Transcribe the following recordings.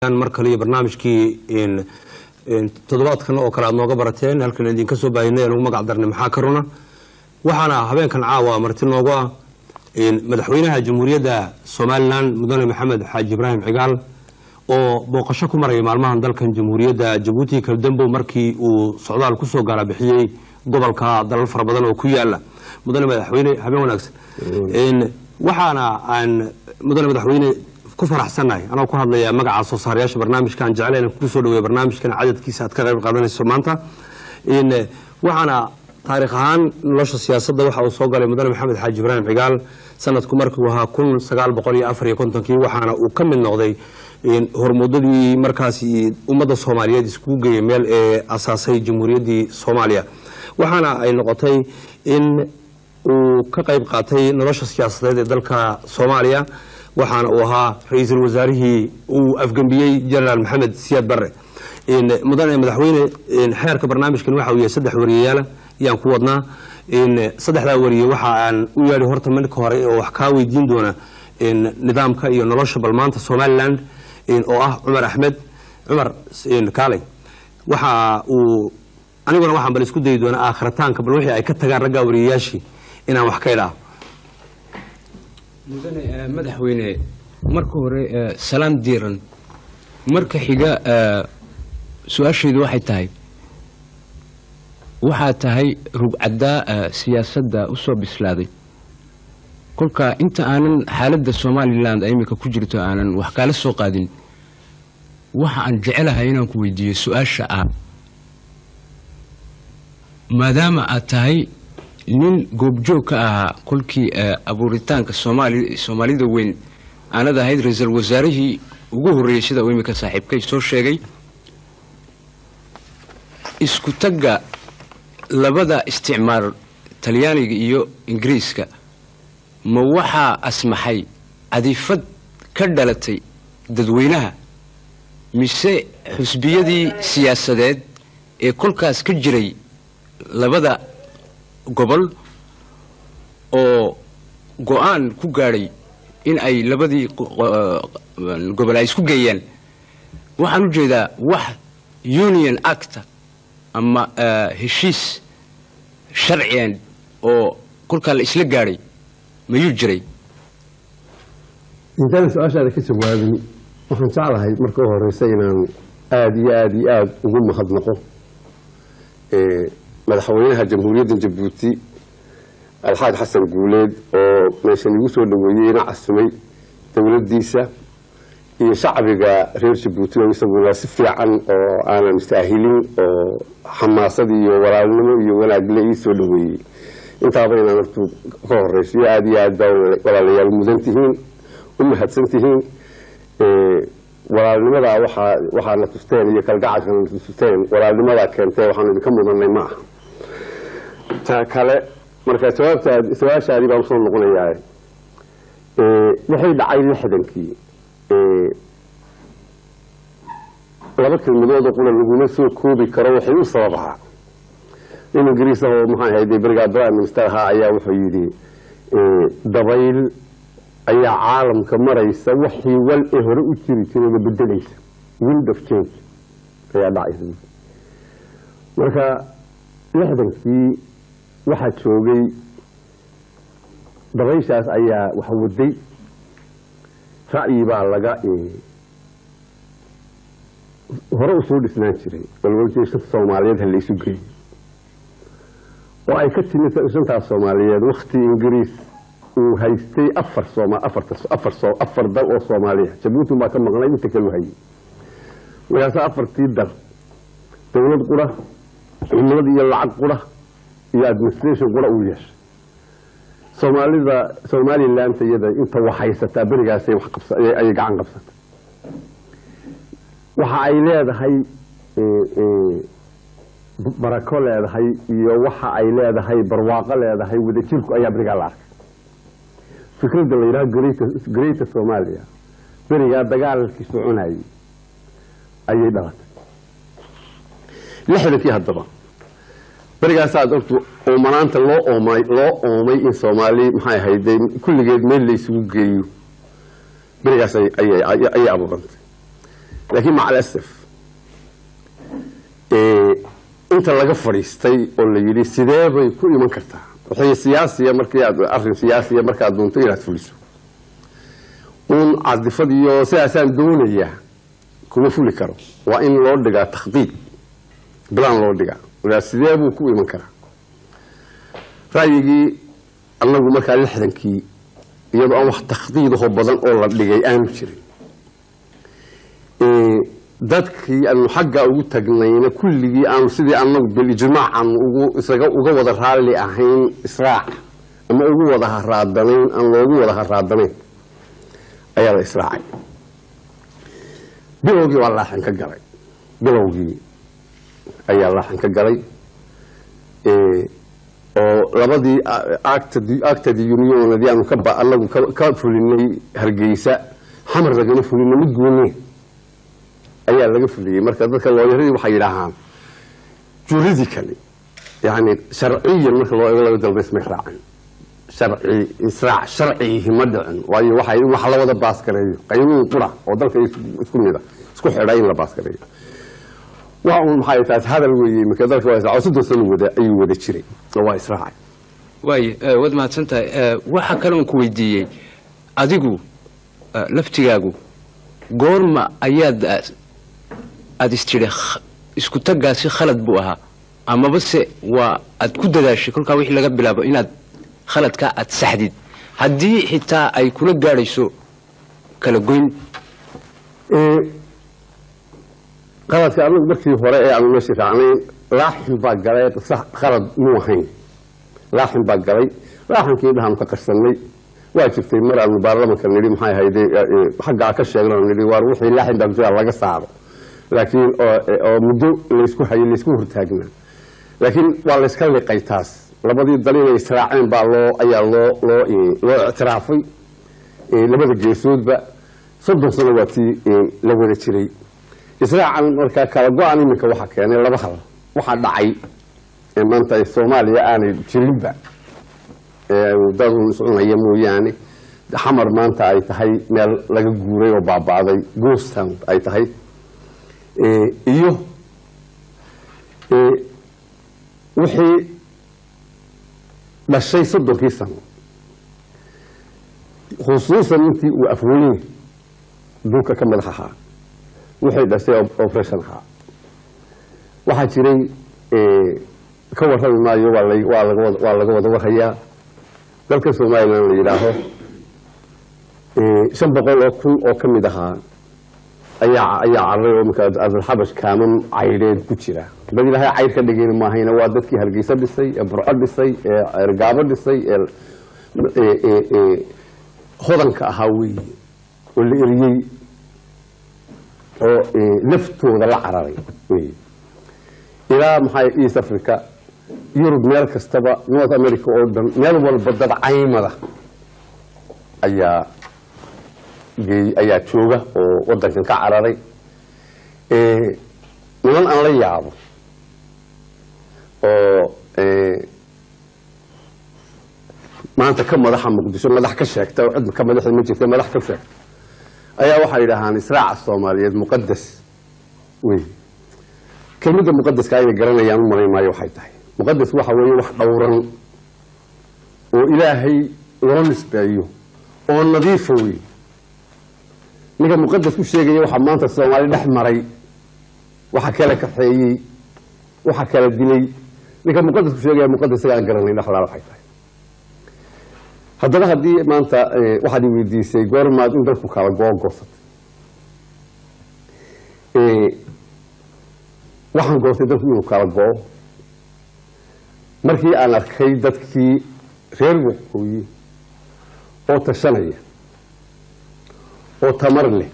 markale barnaamijkii toddobaadkan oo kale aad nooga barateen halkan idin ka soo baahinay anigu magac darnay maxaa ka runa waxaana habeenkan caawa marti noogu ah madaxweynaha jamhuuriyadda Soomaaliland mudane maxamed xaaji ibraahim cigaal oo booqasho ku maray maalmahan dalkan jamhuuriyadda Djibouti kala dambo markii uu socdaal ku soo gaara bixiyay gobolka dalal fara badan oo ku yaala mudane madaxweyne habeen wanaagsan waxaana aan mudane madaxweyne ku faraxsanahay anoo ku hadlaya magaca soo saarayaasha barnaamijkan jeclayna ku soo dhaweey barnaamijkan cadadkiisa aad ka qayb qaadanayso maanta waxaana taariikh ahaan nolosha siyaasadda waxa uu soo galay mudane maxamed xaaji ibraahim cigaal sanadku markii uu ahaa 1954 waxaana uu ka mid noqday hormuudadii markaasi ummadda Soomaaliyeed isku geeyay meel ee asaasay jamhuuriyaddii Soomaaliya waxaana ay noqotay in uu ka qayb qaatay nolosha siyaasadeed ee dalka Soomaaliya waxaana uu ahaa ra'iisul wasaarihii uu afgambiyay General Maxamed Siyaad Barre mudane madaxweyne xeerka barnaamijkan waxa uu yahay 3 wariyayaal yaan ku wadnaa saddexda wariye waxa aan u yeelay horta marka hore oo wax ka weydiin doona nidaamka iyo nolosha balmaanta Soomaaliland oo ah Umar Ahmed Umar Kaalay waxa uu aniguna waxaan bal isku day doona aakhirtaanka bal wixii ay ka tagaan ragga wariyayaashii inaan wax ka ilaa mudane madaxweyne marka hore salaam diiran marka xiga su'aasheedu waxay tahay rugcada siyaasadda u soo bislaaday kolka inta aanan xaaladda Soomaaliland ay imika ku jirto aanan wax kala soo qaadin waxa aan jecelahay inaan ku weydiiyo su'aasha maadaama aad tahay nin goobjoog ka ahaa kolkii abuuritaanka Soomaalida weyn aanad ahayd ra'iisul wasaarihii ugu horeeyay sida uu imika saaxiibkay soo sheegay isku tagga labada isticmaar Talyaaniga iyo Ingiriiska ma waxa asmaxay adifad ka dhalatay dadweynaha mise xusbiyadii siyaasadeed ee kolkaas ka jiray labada gobol oo go'aan ku gaaray in ay labadii gobol ay isku geeyaan waxaan u jeedaa wax Union Act ama heshiis sharciyan oo kolka la isla gaaray ma yu jiray intaan su'aashaada ka jawaabin waxaan jeclahay marka horeysay inaan aad ugu mahadnaqo madaxweynaha jamhuuriyadda Djibouti Alxaaj Xasan Guuleed oo meeshan igu soo dhaweeyay ina casmay dawladdiisa iyo shacbiga reer Djibouti oo isaguna si fiican oo aanan saahilin oo xamaasad iyo walaalnimo iyo wanaag la soo dhaweeyay inta badan markuu ka horeysay aad walaalayaal mudan tihiin u mahadsan tihiin walaalnimada waxa la tusteen iyo kalgacalka la tusteen walaalnimada keentay waxaan idin ka mudanay ma aha ta kale marka su'aashaadi baan soo noqonayaa waxay dhacay 60kii laba kelmadood oo laguma soo koobi karo waxay u sababaha in Ingiriis oo maxay ahayd Brigadier Prime Minister ayaa wuxuu yiri dabayl ayaa caalamka maraysa wixii wal ee hore u jiri jiray la bedelaysa wind of change ayaa dhacay marka 60kii waxa joogay dabayshaas ayaa wax waday ra'yi baa laga hore u soo dhisnaan jiray walwaljeeshada Soomaaliyeed hal isu geeyay oo ay ka timid shanta Soomaaliyeed waqti Ingiriis uu haystay afar dal oo Soomaaliya Djibouti ma ka maqnay inta kale hayay walaasa afartii dal dawlad qura cimilada iyo lacag qura iyo administration qura u yeeshay Somaliland iyada inta wax haysataa barigaasay wax qabsatay ay gacan qabsatay waxa ay leedahay barako leedahay iyo waxa ay leedahay barwaaqo leedahay wada jirku ayaa bariga la arkay fikradda la yiraahdo Great Somalia bariga dagaalkii soconayay ayay dhalatay 60kii haddaba barigaas aad ogto oo maanta loo oomay in Soomaali maxay hayday kulligeed meel la isugu geeyo barigaas ay abuurantay laakiin maca alasaf inta laga fadhiistay oo la yidhi sidee bay ku iman kartaa wixii siyaasiya markii aad arrin siyaasiya markaad doonto inaad fuliso uun cadifad iyo sidaasaan doonayaa kuma fuli karo waa in loo dhigaa takhdiid bilaan loo dhigaa walaa sidee buu ku iman karaa ra'yigii annagu markaa 60kii iyadoo aan wax takhdiidahoo badan oo la dhigay aanu jirin dadkii aanu xagga ugu tagnayna kulligii aanu sidii annagu bilijmaac aan uga wada raalli ahayn israac ama ugu wada haraadanayn aan loogu wada haraadanayn ayaa la israacay bilowgii waa laaxan ka galay bilowgii ayaa laaxan ka galay oo labadii actadi unionadii aanu annagu ka fulinay hargeysa xamar lagama fulinay mid gooneen ayaa laga fuliyey marka dadka looyaradii waxay yidhaahaan juridically yani sharciyan marka loo eego laga dalba ismay raacin israac sharcigihi ma dhicin waayo waxay wax la wada baaskareeyo qaynuun qura oo dalka isku mida isku xidha in la baaskareeyo waa un maxay taas hadal weeyey marka dalka waa israac 3 sano ayuu wada jiray waa israacay wad mahadsantahay waxa kale oo ku weydiiyey adigu laftigaagu goorma ayaad istiri isku tagaasi khalad buu ahaa ama base waa aad ku dadaashay kolka wixii laga bilaabo inaad khaladka aad saxdid haddii xitaa ay kula gaadhayso kala goyn qaladka anigu markii hore ee aanu meeshii raacnay laaxin baa galay khalad muu ahayn laaxin baa galay laaxinkii dhahaanu ka qarsanay waa jirtay mar aanu baarlamanka nidhi maxay ahayd xaggaa ka sheegnay nidhi waar wixii laaxin baa jira laga saaro laakiin oo muddo laysku hayay laysku hortaagnaa laakiin waa layska liqay taas labadii dal inay israaceen baa ayaa loo ictiraafay labada geesoodba 30 sano waa tii la wada jiray israacan markaa kala go-an iminka waxaa keenay laba hal waxaa dhacay maanta soomaaliya aanay jirinba dad cunaya mooyaane xamar maanta ay tahay meel laga guuray oo baaba'day ghost town ay tahay iyo wixii dhashay 30kii sano khusuusan intii uu afweyne dhulka ka madax ahaa wixii dhashay operation ahaa waxaa jiray ka warrami maayo waa laga wada warhayaa dalka Soomaaliland la yidhaaho 500,000 oo ka mid ahaa ayaa carray oo markaa Abdulxabash kaaman cayreed ku jira dad ilaahay cayr ka dhigeen ma ahayna waa dadkii Hargeysa dhisay Burco dhisay Ergaabo dhisay hodanka ahaa weeye oo la eriyey oo naftooda la cararay weeye ilaa maxay East Africa Europe meel kastaba North America oo dhan meel walba dad caymada ayaa jooga oo wadankan ka cararay niman aan la yaabo oo maanta ka madaxa Muqdisho madax ka sheegta oo cid ka madaxda ma jirto madax ka sheegta ayaa waxay yidhaahaan israaca Soomaaliyeed muqaddas wey kelmadda muqaddaska ay garanayaan u maray maayo waxay tahay muqaddas waxa weeye wax dhowran oo ilaahay loo nisbeeyo oo nadiif wey ninka muqaddas ku sheegaya waxa maanta Soomaali dhex maray waxa kala kaxeeyay waxa kala dilay ninka muqaddas ku sheegaya muqaddaska aan garanay dhaxlaal waxay tahay haddaba haddii maanta waxaad i weydiisay goormaad in dalku kala goosatay waxaan goostay dalku inuu kala goo markii aan arkay dadkii reer waqooyi oo tashanaya oo tamar leh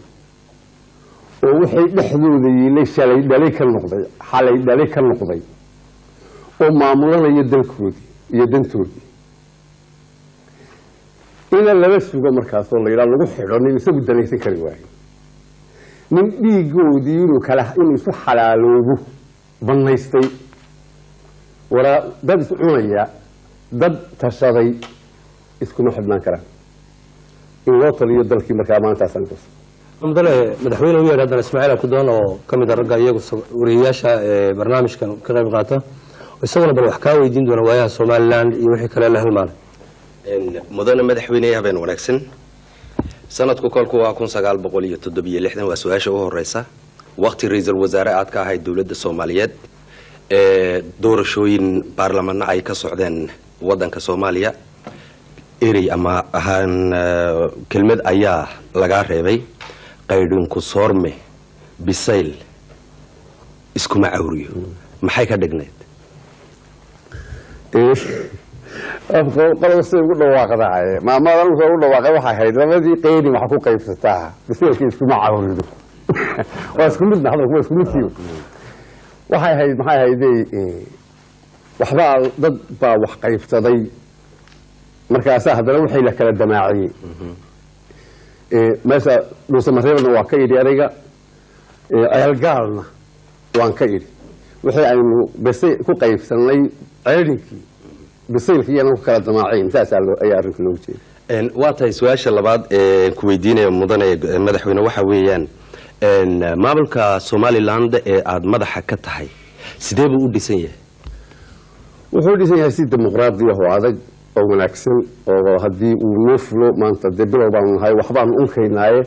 oo wixii dhexdooda yiilay shalay dhalay ka noqday xalay dhalay ka noqday oo maamulanaya dalkoodii iyo dantoodii ina laba suuga markaas oo la yiraahdo lagu xidho nin isagu danaysan kari waayo nin dhiigoodii inuu isu xalaaloobo banaystay wara dad isu cunaya dad tashaday iskuma xidhnaan karaan in loo taliyo dalkii markaa maantaasaan goostay madaxweyne u yeedhay haddana Ismaaciil Abdidoon oo ka mid ah ragga iyagu wariyaasha barnaamijkan ka qayb qaata isaguna bal wax ka weydiin doona waayaha Somaliland iyo wixii kale la halmaanay mudane madaxweyne habeen wanaagsan sanadku kolku waa 1967 waa su'aasha ugu horeysa waqti ra'iisul wasaare aad ka ahayd dawladda Soomaaliyeed doorashooyin baarlamaanka ay ka socdeen wadanka Soomaaliya eri ama ahaan kelmad ayaa laga reebay qaydin ku soorme bisayl iskuma awriyo maxay ka dhigneed qalabka ugu dhawaaqday maamadan ugu dhawaaqay waxa ahayd labadii qeydi waxa ku qaybsataa bisaylkii iskuma awriyo waa isku mid hadalku waa isku mid waxay ahayd maxay ahayd waxba dad baa wax qaybsaday markaas haddana waxay la kala damaaciyay meesha dhuusamareebna waa ka yidhi aniga ayalgaalna waan ka yidhi wixii aynu bisay ku qaybsanay ceerinkii bisaylkiina ku kala damaaciyay saas ayaa arrinka loo jeeday waa tahay su'aasha labaad ee ku weydiinaya mudane madaxweyne waxa weeyaan maamulka Somaliland ee aad madaxa ka tahay sidee buu u dhisan yahay wuxuu dhisan yahay si dimuqraadi ah oo adag oo wanaagsan oo hadii uu noo fulo maanta dibadda baan nahay waxbaan u keenaye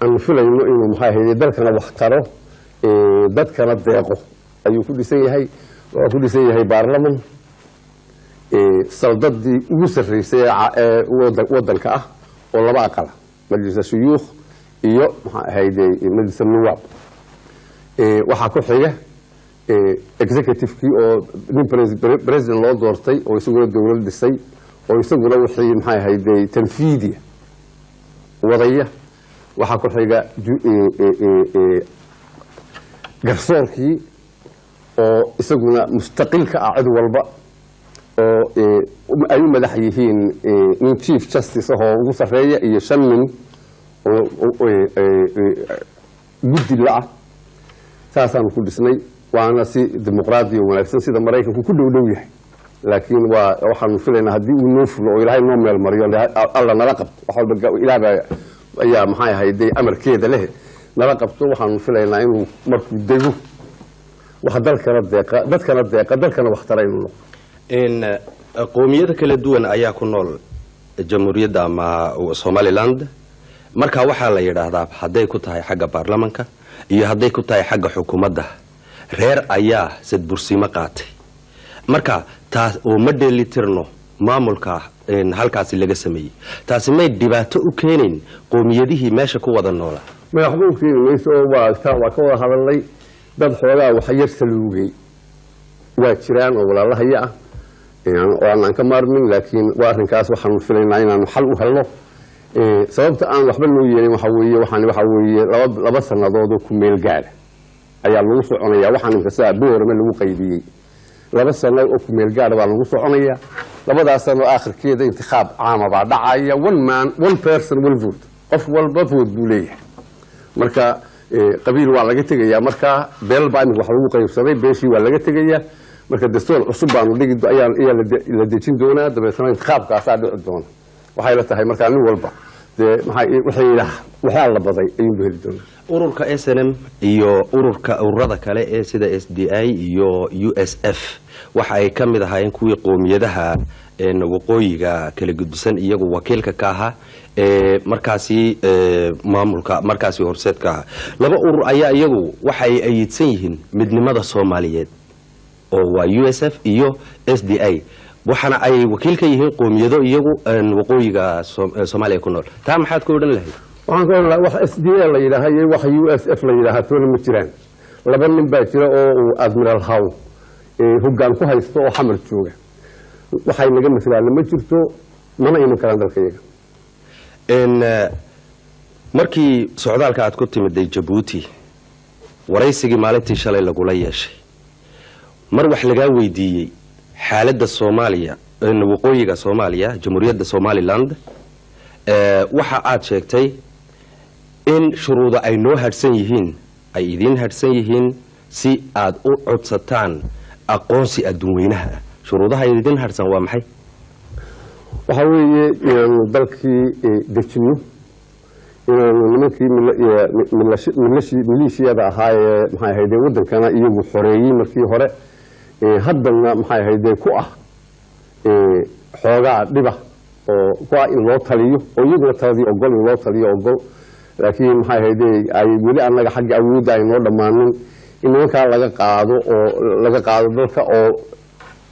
aan filayno inuu maxay ahayd dalkana wax taro dadkana deeqo ayuu ku dhisan yahay oo ku dhisan yahay baarlamaan saldadii ugu sarreysay ee wadanka ah oo laba aqal majlis shuyuukh iyo maxay ahayd majlis nuwaab waxa ku xiga executive-kii oo nin president loo doortay oo isaguna dawlad dhisay oo isaguna wixii maxay ahayd tanfiidiya wadaya waxa ku xiga garsoorkii oo isaguna mustaqilka ah cid walba oo ay madax yihiin nin chief justice oo ugu sareeya iyo shan nin oo guddi la ah saasaan ku dhisnay waana si dimuqraadi oo wanaagsan sida Mareykanku ku dhow yahay laakiin waxaan filaynaa hadii uu noo fulo oo Ilaahay noo meel mariyo alla nala qabto wax walba Ilaahay ayaa maxay ahayd amarkeeda leh nala qabto waxaan filaynaa inuu markuu dego wax dadkana deeqa wax tarayno qoomiyada kala duwan ayaa ku nool jamhuuriyadda ama Somaliland marka waxa la yiraahdaa haday ku tahay xagga baarlamaanka iyo haday ku tahay xagga xukuumadda reer ayaa sad bursimo qaatay marka taas oo ma dheelitirno maamulka halkaas laga sameeyay taasi may dhibaato u keenin qoomiyadihii meesha ku wada noolaa ma waxba u keenayso waa ka wada hadalay dad xoogaa wax yar saluugay waa jiraan oo walaalahaya ah aan ka maarmin laakiin waa arrinkaas waxaan filaynaa inaan xal u helno sababta aan waxba loo yeelin waxa weeye laba sanadood oo ku meel gaar ayaa lagu soconayaa waxaan inkasaa boorama lagu qaybiyay laba sano oo ku meel gaar baa lagu soconayaa labadaas sano aakhirkeeda intikhab caam baa dhacaya one person one vote qof walba vote buu leeyahay marka qabiil waa laga tegayaa marka beel baa wax lagu qaybsaday beeshii waa laga tegayaa marka dastuur cusub baan dhigi ayaa la dejin doonaa dabeetana intikhabkaas dhici doona waxay la tahay marka nin walba waxaa la baday ayuu heli doonaa ururka SNM iyo ururada kale ee sida SDI iyo USF waxa ay ka mid ahaayeen kuwii qoomiyadaha waqooyiga kala gudbisan iyagu wakiilka ka ahaa markaasi maamulka markaasi horseedka laba urur ayaa iyagu waxa ay ayidsan yihiin midnimada Soomaaliyeed oo waa USF iyo SDI waxana ay wakiilka yihiin qoomiyado iyagu waqooyiga Soomaaliya ku nool taa maxaad ku odhan lahayd waxaan ku odhan wax SDA la yiraahdo wax USF la yiraahdo toona ma jiraan laba nin baa jira oo Admiral Haw hoggaan ku haysto oo xamar jooga waxay naga misaal ma jirto mana iman karaan dalkayga markii socdaalka aad ku timiday Djibouti waraysigii maalintii shalay lagula yeeshay mar wax laga weydiiyay xaaladda Soomaaliya waqooyiga Soomaaliya jamhuuriyadda Somaliland waxa aad sheegtay in shuruudo ay noo hadsan yihiin ay idin hadsan yihiin si aad u codsataan aqoonsi adduunweynaha shuruudaha idin hadsan waa maxay waxa weeye inaan dalkii dejino inaanu nimankii maleeshiyada ahaa ee maxay ahayd waddankana iyagu xoreeyey markii hore haddana maxay ahayd ku ah xoogaa dhiba oo ku ah in loo taliyo oo iyaguna taladii ogol in loo taliyo ogol laakiin maxay ahayd ay weli annaga xagga awoodda ay noo dhammaanin in nimankaa laga qaado dalka oo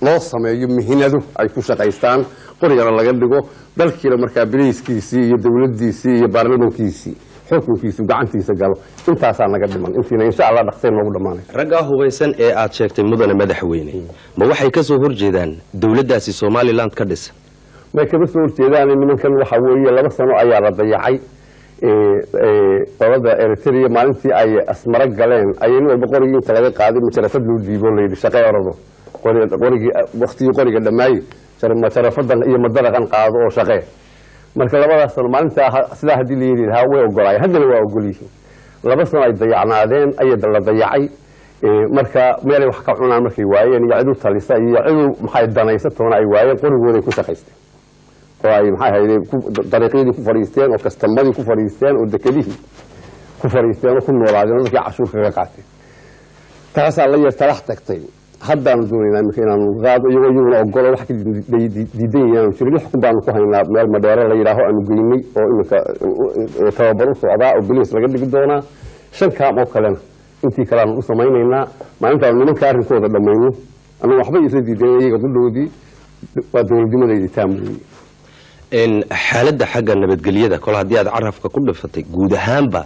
loo sameeyo mihinado ay ku shaqaystaan qorigana laga dhigo dalkiina markaa bilayskiisii iyo dowladdiisii iyo baarlamankiisii xukunkiisu gacantiisa galo intaasaa naga dhiman intiina insha allah dhaqseen noogu dhammaanay raggaa hubaysan ee aad sheegtay mudane madaxweyne ma waxay ka soo horjeedaan dowladdaasi somaliland ka dhisan may kama soo horjeedaan nimankan waxa weeye 2 sano ayaa la dayacay qolada Eritrea maalintii ay asmara galeen ayay walba qorigii inta laga qaaday majarafad loo dhiibo la yidhi shaqo orado qorigii waqtigii qoriga dhammaay majarafadan iyo madaraqan qaado oo shaqee marka 2 sano maalinta sidaa haddii la yidhi lahaa way ogolaayeen haddana waa ogol yihiin 2 sano ay dayacnaadeen ayada la dayacay marka meelay wax ka cunaan markay waayeen iyo cidu talisa iyo cidu maxay danaysatoona ay waayeen qorigooday ku shaqaysteen oo ay maxay ahayd dariiqyadii ku fadhiisteen oo kastamadii ku fadhiisteen oo dekedihii ku fadhiisteen oo ku noolaadeen dadkii cashuur kaga qaateen taasaa la yar talax tagtay haddaan doonaynaa marka inaanu qaado iyaguna ogolo wax ka diidan yahay jirin xukun baanu ku haynaa meel madheero la yidhaaho aanu geynay oo iminka tababar u socdaa oo biliis laga dhigi doonaa 5 kaam oo kalena intii kale aanu u samaynaynaa maalintaan nimanka arrinkooda dhammayno anagu waxba isla diidan iyaga qudhoodii waa dowladnimadaydi taamuuyey xaaladda xagga nabadgelyada kol haddii aad carafka ku dhifatay guud ahaanba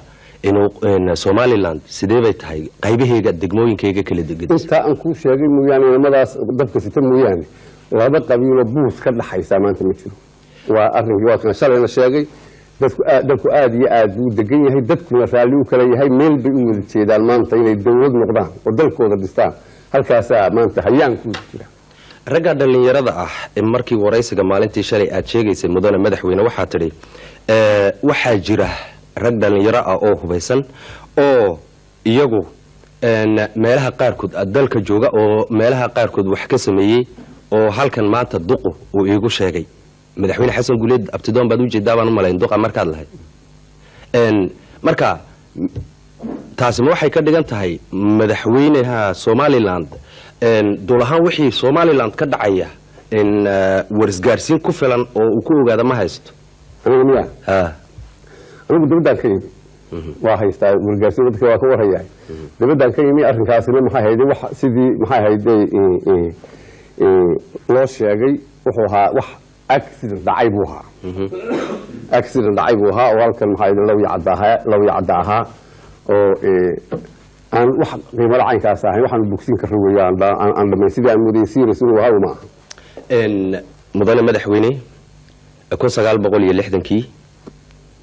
somaliland sidee bay tahay qaybaheega degmooyinkayga kala degan inta aan ku sheegay mooyaane nimadaas dabka sita mooyaane laba qabiilo buus ka dhaxaysa maanta ma jiro waa arrinkii waa kan shalayna sheegay dadku aad iyo aad u degan yahay dadkuna raalli u kala yahay meel bay u wada jeedaan maanta inay dowlad noqdaan oo dalkooda dhistaan halkaasaa maanta hayaankooda jira ragga dhalinyarada ah markii waraysiga maalintii shalay aad sheegaysay mudane madaxweyne waxaa tidhi waxaa jira rag dhalinyaro ah oo hubaysan oo iyagu meelaha qaarkood dalka jooga oo meelaha qaarkood wax ka sameeyey oo halkan maanta duqu uu iigu sheegay madaxweyne xasan guuleed abtidoon baad u jeedaa baan u malayn duqa markaad lahayd marka taasi ma waxay ka dhigan tahay madaxweynaha somaliland dul ahaan wixii somaliland ka dhacaya warisgaarsiin ku filan oo uu ku ogaada ma haysto anigu dibadaan ka yimi waa haystaa wargaarsiin dadka waa ka warayahay dibadaan ka yimi arrinkaasina maxay ahayd wax sidii maxay ahayd loo sheegay wuxuu ahaa wax accident dhacay buu ahaa oo halkan maxay ahayd law yacda ahaa oo aan wax qiimada caynkaas ahayn waxaan bogsiin ka weeyaan aan dhammayn sidii aan mudaysiin inuu ahaa ma aha mudane madaxweyne 1960kii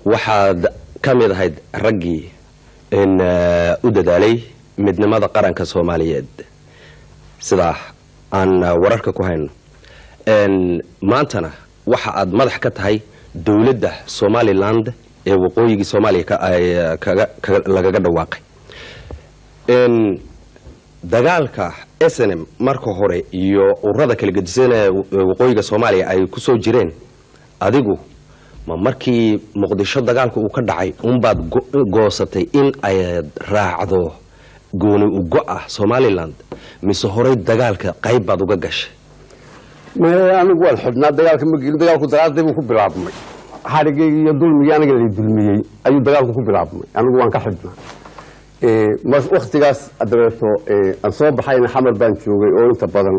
waxaad ka mid ahayd raggii u dadaalay midnimada qaranka Soomaaliyeed sidaa aan wararka ku hayno maantana waxa aad madax ka tahay dawladda Somaliland ee waqooyiga Soomaaliya lagaga dhawaaqay dagaalka SNM marka hore iyo ururada kala gedisan ee waqooyiga Soomaaliya ay ku soo jireen adigu ma markii muqdisho dagaalku uu ka dhacay baad goosatay in ay raacdo gooni u go'a Somaliland mise horey dagaalka qayb baad uga gashay anigu waan xidhnaa dagaalka ma gelin dagaalku dagaalkii buu ku bilaabmay xarigayga iyo dulmigii aniga la dulmiyey ayuu dagaalku ku bilaabmay anigu waan ka xidhnaa waqtigaas dabeeto aan soo baxayna xamar baan joogay oo inta badan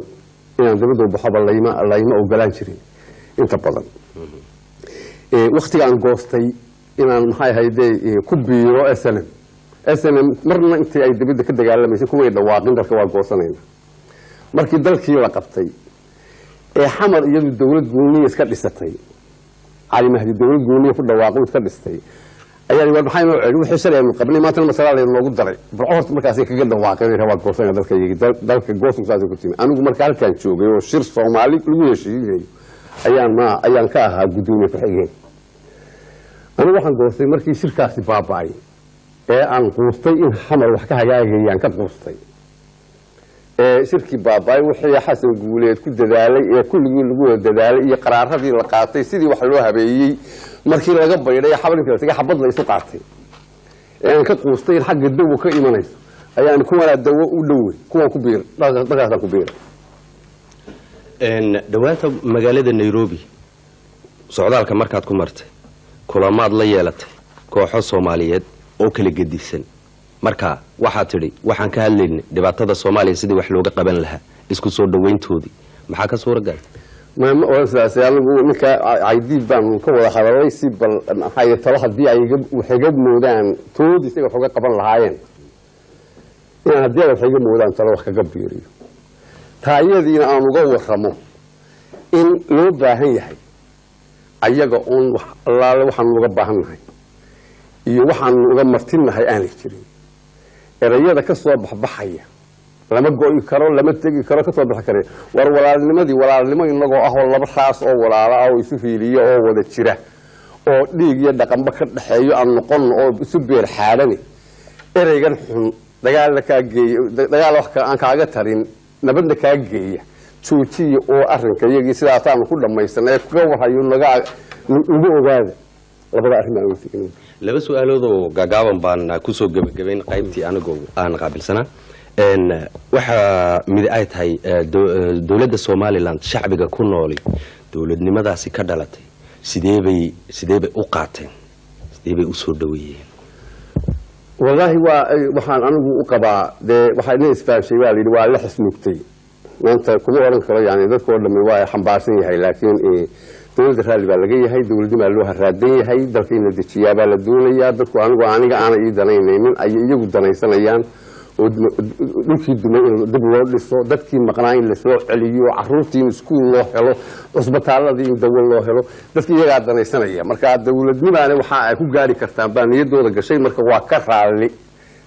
inaan dibadda u baxoba layma ogolaan jirin inta badan waqtigaan goostay inaan maxay ahayde ku biiro SNM marna intii ay dibadda ka dagaalamaysay kumay dhawaaqin dalka waa goosanayna markii dalkii la qabtay xamar iyadu dowlad gooniya iska dhisatay cali mahdi dowlad gooniya ku dhawaaqo iska dhistay ayaa war maxay noo ceeli wixii shalay aanu qabnay maanta masala la noogu daray burco horta markaasay kaga dhawaaqeen waa goosanaya dalka goosankaas ku timi anigu marka halkaan joogay oo shir Soomaali lagu heshiiyay ayaan ka ahaa gudoomiye ku xigeen anigu waxaan goostay markii shirkaasi baaba'ay ee aan quustay in xamar wax ka hagaagayaan ka quustay shirkii baaba'ay wixii xasan guuleed ku dadaalay ee kulligii lagu dadaalay iyo qaraaradii la qaatay sidii wax loo habeeyay markii laga baydhay xabalinka isaga xabad la isu qaatay aan ka quustay in xagga dawo ka imanayso ayaan kuwana dawo u dhowey kuwan ku biir dhaqaaqan ku biir dhawaanta magaalada Nairobi socdaalka markaad ku martay kulamaad la yeelatay kooxo Soomaaliyeed oo kala gedisan marka waxa tiri waxaan ka hadlaynay dhibaatada Soomaaliya sidii wax looga qaban lahaa isku soo dhaweyntoodii maxaa ka suuragal ما أصلاً نك عيدي بام كولا خلاص يبل هاي طلع دي وحجب مودان تود يصير حاجة قبل العين يعني هدي وحجب مودان طلع حجب بيري تاية دي أنا مجوّر خمو إن لو باهي هاي أيجا أون الله لو حن مجبّهن هاي يوحن مجمّرتين هاي أنا كتير الرجال كسر بحية لما تقول كرو لما تيجي كرو كتب بالحكري ولا لمدي ولا لما ينلقوا أهو الله بخاص أو ولا أو يسوفيلي أو ولا تشره أو ديجي يدقن بكر حيو أن نقول أو سبير حالني إرجع دجال لك جي دجال وح أن كاجا ترين نبند كاجي شوتي أو أرن كيجي سلطان كل ما يستنى كوا حيو نجا نبوه هذا لبلا أحنا نقول لبس سؤاله جاجابن بان كوسو جبين قيمتي أنا جو أنا قبل سنة إن waxa mid ay tahay dawladda Soomaaliland shacbiga ku nool dawladnimadaasi ka dhalatay sidee bay u qaateen sidee bay u soo dhaweeyeen wallahi waxaan anigu u qabaa waxa inay isfaashay waa la xisnugtay maanta kuma oran karo yani dadku oo dhamay waa xambaarsan yahay laakiin dawladda raali baa laga yahay dawladnima loo haraadan yahay dalka in la dejiyaa baa la doonayaa dadku aniga aan ii danaynaynin ay iyagu danaysanayaan dhulkii dumay in dib loo dhiso dadkii maqnaa in la soo celiyo caruurtii iskuul loo helo cusbitaaladii in dawo loo helo dadkii iyaga danaysanaya marka dawladnimaana waxa ay ku gaari kartaan baa niyadooda gashay marka waa ka raali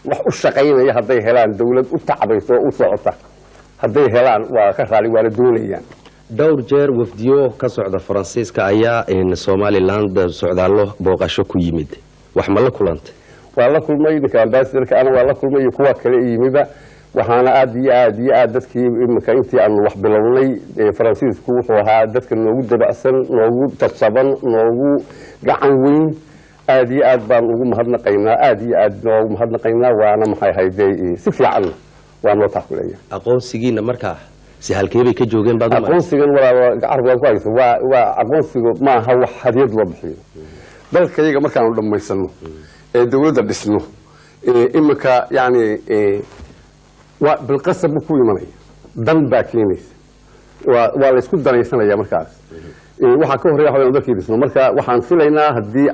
wax u shaqaynaya haday helaan dawlad u tacbayso u socota haday helaan waa ka raali waa la doonayaan dhowr jeer wafdiyo ka socda Faransiiska ayaa in Somaliland socdaalo booqasho ku yimid wax ma la kulantay ولا كل ما يدك بس ذلك أنا ولا كل ما يكون كلي يميبا وحنا أدي دتك مكانتي عن واحد بلوني فرنسيس كوف وهذا دتك نوجد بأسن نوجد تصبن نوجد جعنوين أدي بان نوجد مهدنا قينا أدي نوجد مهدنا قينا وأنا محي هيدي سفي عنه وأنا تحولي أقول سجين مركه سهل كيبي كجوجين بعد ما أقول سجين ولا عربي كويس وأقول سجين ما هو حديد وبحيل بل كيجا مركه لما يسنو دولة بسنو إمك يعني بالقصب بكوي مني دم باكينيس ولا يسكت دنيا سنة يا مركز وحكوه رياح ولا ذكي بسنو مركز وحن فينا هدي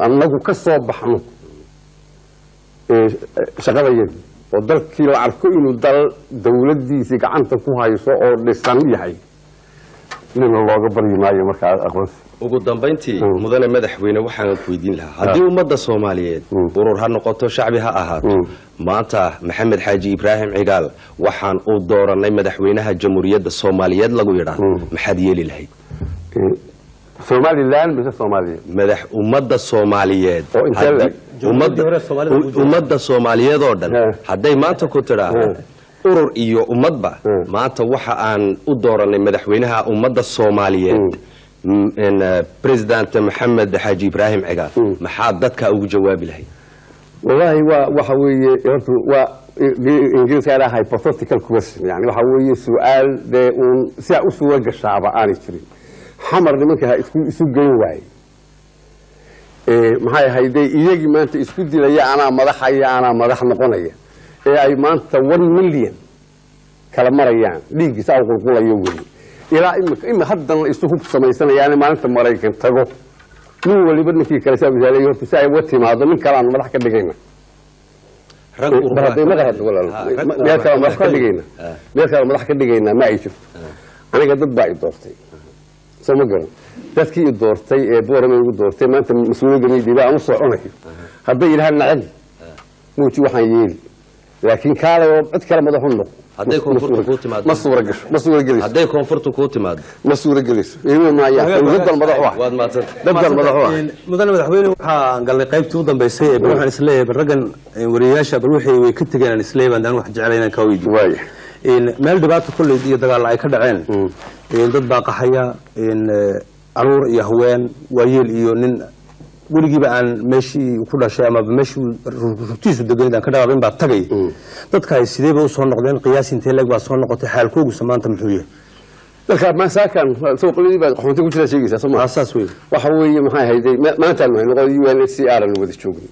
أنه كسب بحنو شغال يد ودل كيل عركو إنه دل دولة دي سك عن تكوها يسوع لسانية هاي من الله قبل يماي مركز أقول ugu dambeyntii mudane madaxweyne waxaan ku weydiin lahaa hadii ummadda Soomaaliyeed urur ha noqoto shacbi ha ahaato maanta Maxamed Xaaji Ibraahim Cigaal waxaan u dooranay madaxweynaha jamhuuriyadda Soomaaliyeed lagu yiraahdo maxaad yeeli lahayd Somaliland mise Soomaaliyeed madax ummadda Soomaaliyeed ummadda Soomaaliyeed oo dhan haday maanta ku tiraahdo urur iyo ummadba maanta waxa aan u dooranay madaxweynaha ummadda Soomaaliyeed إن بريزيدنت محمد حاجي إبراهيم عقال محاد دتك أو جواب لهي والله وحوي إنجليزي على hypothetical question يعني وحوي سؤال ده سؤال الشعب أنا شري حمر لمنك يسوق جواي محاي هيدا يجي ما أنت يسوق دي ليا أنا مدح يا أنا مدح نقنية أي ما أنت 1 مليون كلام مريان ليجي سأقول كل يوم إلى إما حدا يسوق سميسنا يعني ما أنت مريكن تجو مو اللي بدنا فيه كلام زي يوم تساوي وقتي ما هذا من كلام ما راح كدقينا ما راح ولا ما كلام ما راح كدقينا ما كلام ما راح كدقينا ما يشوف أنا قد ضبعي دورتي سمع قال تذكي دورتي بورا من دورتي ما أنت مسؤول جميل دي بقى نص عنك هذا يلها النعل مو تي واحد يجي لكن كان يوم أتكلم هذا هو هدي كونفورت كوتي ماد مسؤول جلس هدي كونفورت كوتي ماد مسؤول جلس إيه ما يا ضد المضحوة واد ما ضد المضحوة مدن مدحوينه waxaa galay qaybtii u dambeysay waxaan isleeyahay barragan wariyaasha baruuxi way ka tageen isleeyahay baan wax jecelayn ka weydiin way meel dhibaato kulleed iyo dagaal ay ka dhaceen dad baa qaxaya aruur iyo haween waayeel iyo nin weligiiba aan meeshii ku dhashay ama meeshii rugtiisu degayd aan ka dhaqaaqin baa tagay dadka ay sideeba u soo noqdeen qiyaas intee leeg baa soo noqotay xaalkoogu maanta muxuu yahay dadka ma saakan soo qoladii baa qaxoonti ku jira sheegaysa Soomaaliya asaas weey waxa weeye maxay hayday maanta aan noqon UNHCR aan wada joognay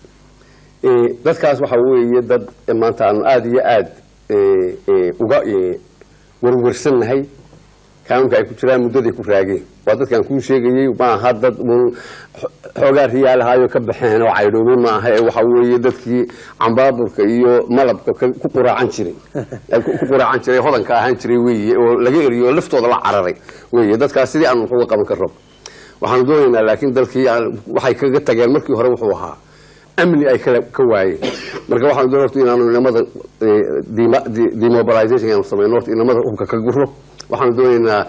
dadkaas waxa weeye dad maanta aan aad iyo aad uga warwarsanahay kaanka ay ku jiraan muddada ku raageen waa dadkan ku sheegayay ma aha dad xoogaa riyaalahayo ka baxeen oo caydhoobay ma aha waxa weeye dadkii cambaaburka iyo malabka ku quraacan jiray hodanka ahaan jiray weeye oo laga eriyo laftooda la cararay weeye dadkaas sidii aan uga qaban karo waxaan doonaynaa laakiin dalkii waxay kaga tageen markii hore wuxuu ahaa amni ay ka waayeen marka waxaan doonaa inaanu inamada demobilization aan sameeyno inamada hubka ka guro waxaan doonaynaa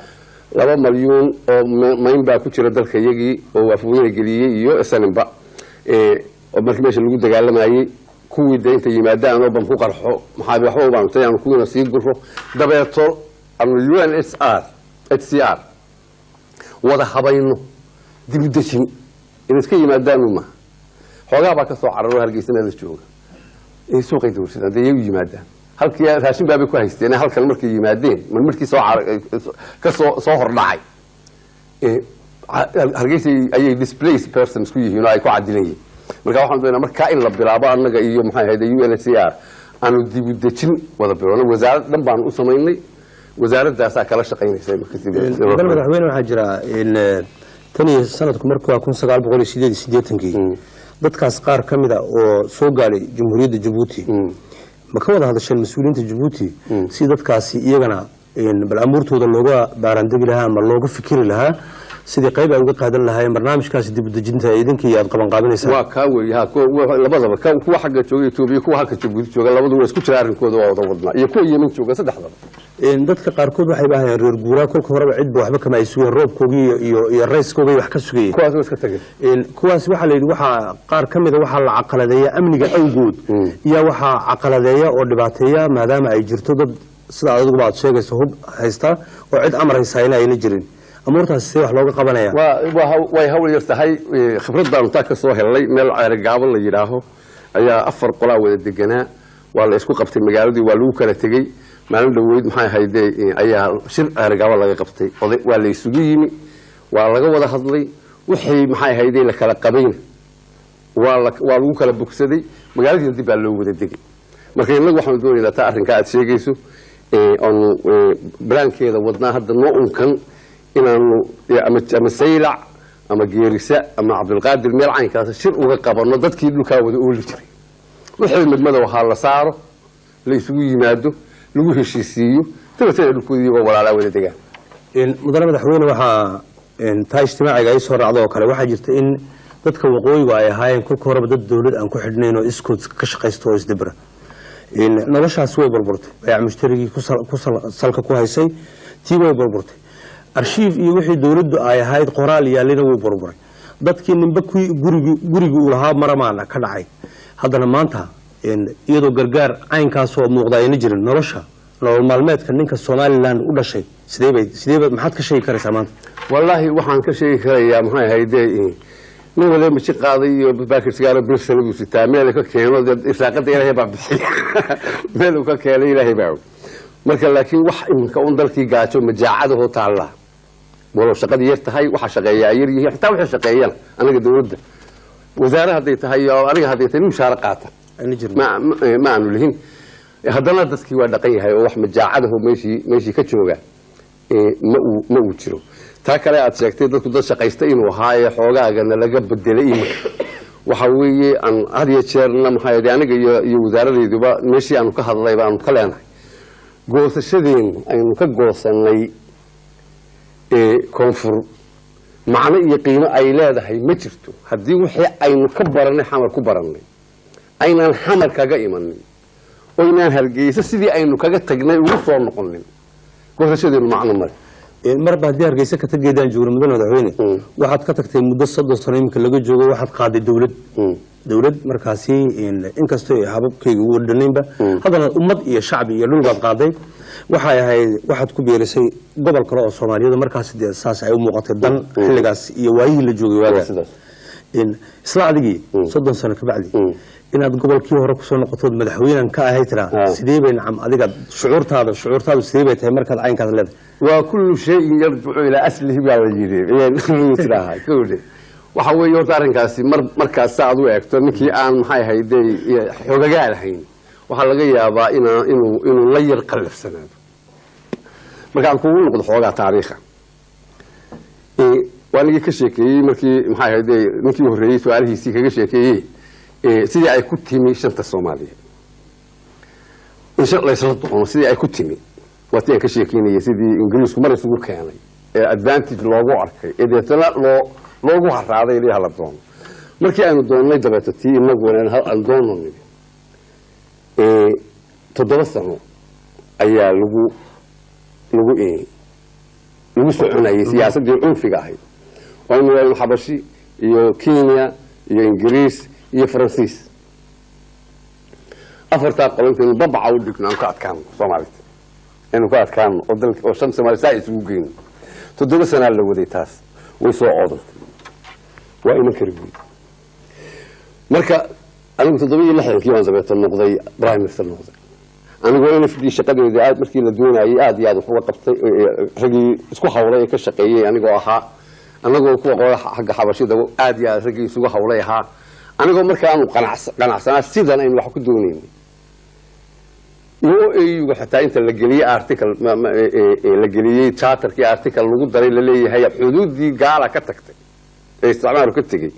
2 malyan oo mayn baa ku jira dalka iyagii oo afweyne geliyay iyo SNMba oo markii meesha lagu dagaalamayay kuwii deynta yimaadaan oo bam ku qarxo maxaa waxba u baantay aan kuwina sii guro dabeeto aan UNHCR wada habayno dib u dejin in iska yimaadaan uma xoogaa baa ka soo cararo Hargeysa meel jooga suuqay dowladda ay yimaadaan halkii raashin baabay ku haysteen halkan markii yimaadeen markii soo hordhacay Hargeysa ayay displaced persons ku yihiin oo ay ku cadilayeen marka waxaan doonaynaa marka in la bilaabo annaga iyo maxay hayday UNHCR aanu dib u dejin wada bilaabno wasaarad dhan baan u sameynay wasaaraddaas kala shaqeynaysa madaxweyne waxa jira in tani sanadku markuu 1988 dadkaas qaar kamid ah oo soo gaaray Jamhuuriyadda Djibouti ma ka wada hadasheen mas'uuliyiinta Djibouti si dadkaasi iyagana bal amuurtooda looga baarandegi lahaa ama looga fikiri lahaa sidii qayb ay uga qaadan lahaayeen barnaamijkaasi dib u dejinta idinkii aad qaban qaabinaysaa waa ka weeyaha labadaba kuwa xagga jooga Itoobiya kuwa halka Djibouti jooga labadu way isku jira arrinkooda waa wada wadnaa iyo kuwa Yemen jooga saddexdaba dadka qaarkood waxay baahayeen reer guuraa kolka horeba cidba waxba kama ay sugeen roobkoogii iyo rayskoogii wax ka sugayeen kuwaas way iska tageen kuwaas waxa la yidhi waxa qaar ka mid ah waxa la caqaladeeya amniga awgood iyo waxa caqaladeeya oo dhibaateeya maadaama ay jirto dad sida adigu baad sheegayso hub haysta oo cid amar haysaayna ayna jirin amuurtaas si wax looga qabanaya way hawl yar tahay khibrad baan ka soo helay meel gaabo la yiraaho ayaa 4 qolaa wada deganaa waa la isku qabtay magaaladii waa lagu kala tagay maalin dhaweyd maxay hayday ayaa shir gaabo laga qabtay waa la isugu yimi waa laga wada hadlay wixii maxay hayday la kala qabayna waa lagu kala bogsaday magaaladii dib baa loo wada degay marka inagu waxaan doonaynaa taa arrinka aad sheegayso on blankeeda wadnaa hadda noo unkan inaanu ama saylac ama geerisa ama Cabdulqaadir meel caynkaas shir uga qabano dadkii dhulka wada ooli jiray wixii midmada waxa la saaro la isugu yimaado lagu heshiisiyo tabateen dhulkoodii oo walaala wada degaan mudane madaxweyne waxa taa ijtimaaciga ay soo raacdo kale waxa jirta in dadka waqooyiga ay ahaayeen kulka horeba dad dawlad aan ku xidhnayn oo iskood ka shaqeysto oo isdibra noloshaas way burburtay bayac mushtarigii ku salka ku haysay tii way burburtay arshiif iyo wixii dawladdu ay ahayd qoraal yaalina wuu burburay dadkii ninba gurigii uu lahaa maramaana ka dhacay haddana maanta iyadoo gargaar caynkaas oo muuqda ayna jirin nolosha nolol maalmeedka ninka Somaliland u dhashay sidee maxaad ka sheegi karaysaa maanta wallaahi waxaan ka sheegi karayaa maxay hayday nin wada ma qaaday iyo baakir sigaar bilsan uu sitaa meel ka keeno isaaqada Ilaahay baa bixiy meel ka keenay Ilaahay baa marka laakiin wax imka un dalkii gaajo majaacada oo taala walo shaqadii yar tahay waxa shaqeeyaa yar yihiin xitaa waxa shaqeeyaan anaga dawladda wasaarada haday tahay oo aniga haday tahay mushaar qaata ma aanu lihin haddana dadkii waa dhaqan yahay oo wax majaacada oo meeshii ka jooga ma uu jiro taa kale aad sheegtay dadku dad shaqaysta inuu ahaaye xoogaagana laga bedelay waxa weeye aan had iyo jeerna maxay aniga iyo wasaaradayduba meeshii aanu ka hadlay baan ka leenahay goosashadeen aynu ka goosanay koonfur macna iyo qiimo ay leedahay ma jirto haddii wixii aynu ka baranay xamar ku baranay aynaan xamar kaga imanin oo inaan Hargeysa sidii aynu kaga tagnay ugu soo noqonin goosashadeenu macna male marba haddii Hargeysa ka tageedaan joogno mudane madaxweyne waxaad ka tagtay muddo 3 sano imka laga joogo waxaad qaaday dawlad markaasi inkastoo hababkayga ugu dhanaynba haddana ummad iyo shacbi iyo dhul baad qaaday waxaad ku beerisay gobol kale oo Soomaaliyeed markaas saas ay u muuqatay dan xilligaas iyo waayihii la joogay waaga isla adigii 30 sano ka bacdi inaad gobolkii hore ku soo noqoto madaxweynahan ka ahay tira sidee bay nacam adiga shucuurtaadu sidee bay tahay markaad caynkaas leedahay waa kullu shay yarjicu ila aslihi baa la yiri ayaan tirahay kowde waxa weeye horta arrinkaasi markaas aad u eegto ninkii aan maxay hayday xogagaa lahayn waxa laga yaabaa inuu la yar qalafsanaado markaan kugu noqdo xoogaa taariikha waanigii ka sheekeeyey markii maxay hayday ninkii horreeyey su'aalihiisii kaga sheekeeyey sidii ay ku timi shanta Soomaaliyeed insha Allah isla doqono sidii ay ku timi wataan ka sheekeynayay sidii Ingiriisku mar isugu keenay advantage loogu arkay eedeetana loogu haraaday ilaa la doono markii aanu doonay dabeetatii inagu aan doonay 7 sano ayaa lagu soconayay siyaasadii cunfiga ahayd oo inuu Xabashi iyo Kenya iyo Ingiriis iyo Faransiis afarta qabantii babaca u dhignaan ka adkaan Soomaaliyeed inuu ka adkaan oo dalka oo shan Soomaaliyeed isugu geeyeen 7 sano la waday taas way soo oodantay waa iman karbi marka anigu 7 waan dabeetan noqday prime minister noqday anigu inay fidii shaqadeedii aad markii la doonayay aad iyo aad wax uga qabtay ragii isku hawlay ka shaqeeyay anigoo ahaa anagoo ku aqoon xagga Xabashida aad iyo aad ragii isugu hawlay ahaa anigoo markaa aanu qanacsanaa sidan aynu wax ku doonaynay iyo xataa inta la geliyay article la geliyay charterkii article lagu daray la leeyahay xuduudii gaala ka tagtay ee isticmaalku ka tagay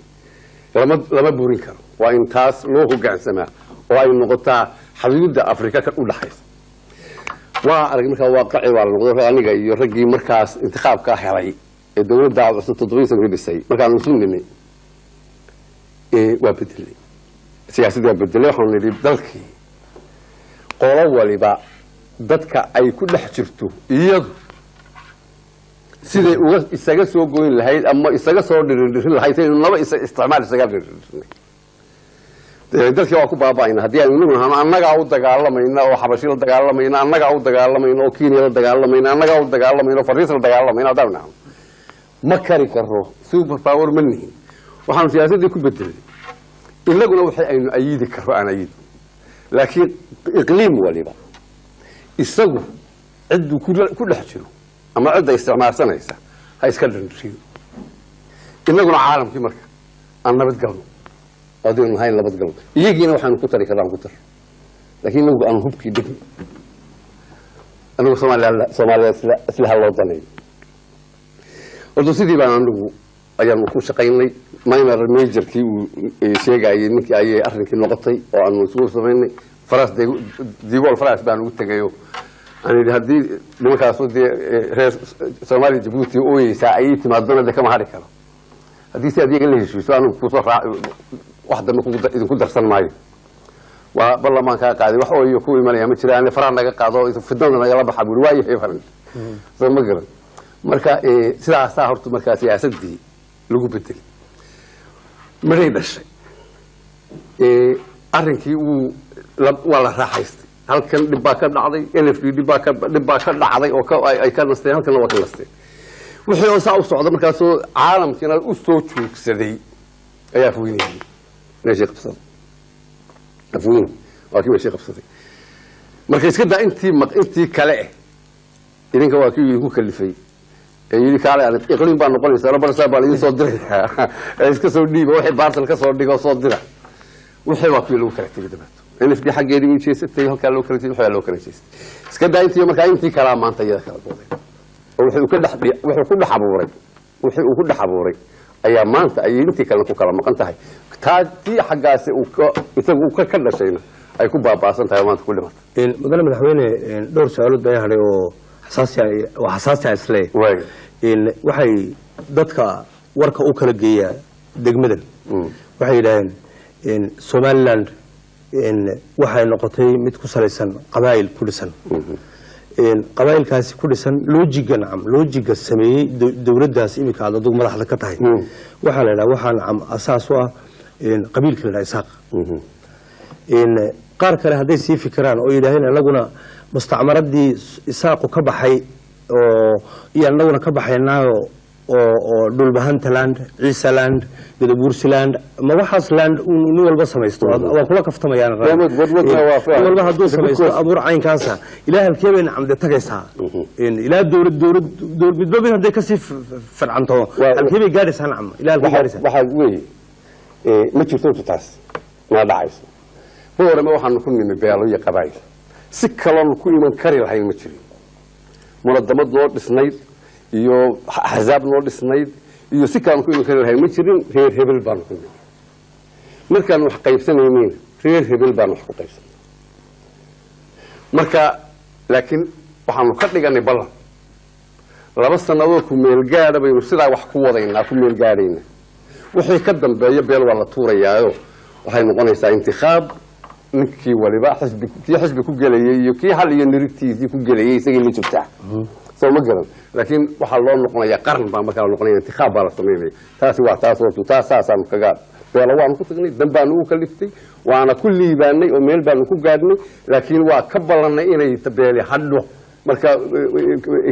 lama burin karo waa in taas loo hoggaansamaa oo ay noqotaa xuduudda Afrika ka u dhaxaysa waa arag markaa waaqi waa la noqday aniga iyo ragii markaas intiqaabka helay ee dawladda cusub 7 sano dhisay markaan u sunnimay waa bedelay siyaasadda bedelay waxaan nidhi dalkii qolo waliba dadka ay ku dhex jirto iyadu siday uga isaga soo goyn lahayd ama isaga soo dhirin lahayd inuu laba isticmaal isaga dhirin dalkii waa ku baabaayna haddii aynu nidhaahno annaga u dagaalamayna oo Xabashi la dagaalamayna annaga u dagaalamayna oo Kenya la dagaalamayna annaga u dagaalamayna Faransiis la dagaalamayna dadna ma kari karo super power manihin waxaan siyaasadii ku bedelay ilaguna waxay aynu ayidi karo aan ayid laakiin iqliim waliba isagu cid ku dhex jiro ama cid isticmaalsanaysa ha iska dhanjiyo inaguna caalamkii marka aan nabad galno adoo nahay nabad galno iyagiina waxaan ku tari karaan ku tar laakiin lagu aan hubkii dhigno anigu Soomaaliya isla haloo danay oo sidii baan anigu ayaan ku shaqaynay minor majorkii uu sheegayay ninkii ay arrinkii noqotay oo aanu isku sameynay faras diiwal faras baan ugu tagayo ani hadii nimankaas oo Soomaaliya Djibouti oo yeesay ay timaadana kama hari karo hadii si adiga la heshiiso aanu ku soo waxda ma ku darsan maayo waa baarlamaanka qaaday wax oo ku imanaya ma jiraan faraan naga qaado fidnada naga la baxa buri waayo faran soo ma garan marka sidaas hortu marka siyaasadii lagu bedelay maray dhashay arrinkii uu wala raaxaystay halkan dib baa ka dhacday NFD dib baa ka dhacday oo ay ka nastay halkan waa ka nastay wixii oo saa u socda markaas oo caalamkina u soo joogsaday ayaa fuuynayay meeshii qabsaday afuun waa kii meeshii qabsaday marka iska daa intii kale idinka waa kii ugu kalifay yiri kaale aan iqliin baan noqonaysaa laba saab baan idin soo diraya iska soo dhiibo wixii baartal ka soo dhigo soo dira wixii waa kii lagu kala tagay dabad NFD xageedii u jeesatay halka loo kala tagay waxa loo kala jeestay iska daa intii kala maanta iyada kala dooday oo wuxuu ku dhex abuuray ayaa maanta ay intii kale ku kala maqan tahay tii xagaasi isagu ka dhashayna ay ku baabaasan tahay maanta ku dhimatay madana madaxweyne dhowr su'aalood baa haray oo xasaasi isle waxay dadka warka u kala geeyaa degmadan waxay yidhaaheen Somaliland waxay noqotay mid ku salaysan qabaa'il ku dhisan qabaa'ilkaasi ku dhisan loojiga sameeyay dawladdaas imika aad adigu madaxda ka tahay waxaa la yidhaha waxaan asaas u ah qabiilka la yidhaha isaaq qaar kale hadday sii fikiraan oo yidhaaheen anaguna mustacmaradii isaaqu ka baxay oo iyo anaguna ka baxaynaayo oo dhulbahantaland ciisaland gadabuursiland ma waxaas land nin walba samaysto waa kula kaftamayaan walba hadduu samaysto abuur caynkaasa ilaa halkee bay nacamde tagaysaa ilaa dowlad midba hadday kasii farcanto halkee bay gaadhaysaa nacam ilaa halkee gaadhaysaa waxaa weeye ma jirto intu taas ma dhacayso horema waxaanu ku nimi beelo iyo qabaayil si kaloonu ku iman kari lahayn ma jirin munadamad loo dhisnayd iyo axzaab loo dhisnayd iyo si kaloonu ku iman kari lahayn ma jirin reer hebel baanu ku nimi markaan wax qaybsanaynin reer hebel baanu wax ku qaybsanay marka laakiin waxaanu ka dhiganay ballan 2 sannadood ku meel gaadha baynu sidaa wax ku wadaynaa ku meel gaadhayna wixii ka dambeeya beel waa la tuurayaayo waxay noqonaysaa intikhab ninkii waliba xisbi ku gelayay iyo kii hal iyo nirigtiisii ku gelayay isagii la jirtaa soo ma garan laakiin waxaa loo noqonayaa qaran baa markaa la noqonaya intikhab baa la samaynaya taasi waa taas oo taasaasaan kaga beelo waanu ku tagnay dan baanu u kaliftay waana ku liibaanay oo meel baanu ku gaadhnay laakiin waa ka ballanay inay beeli hadho marka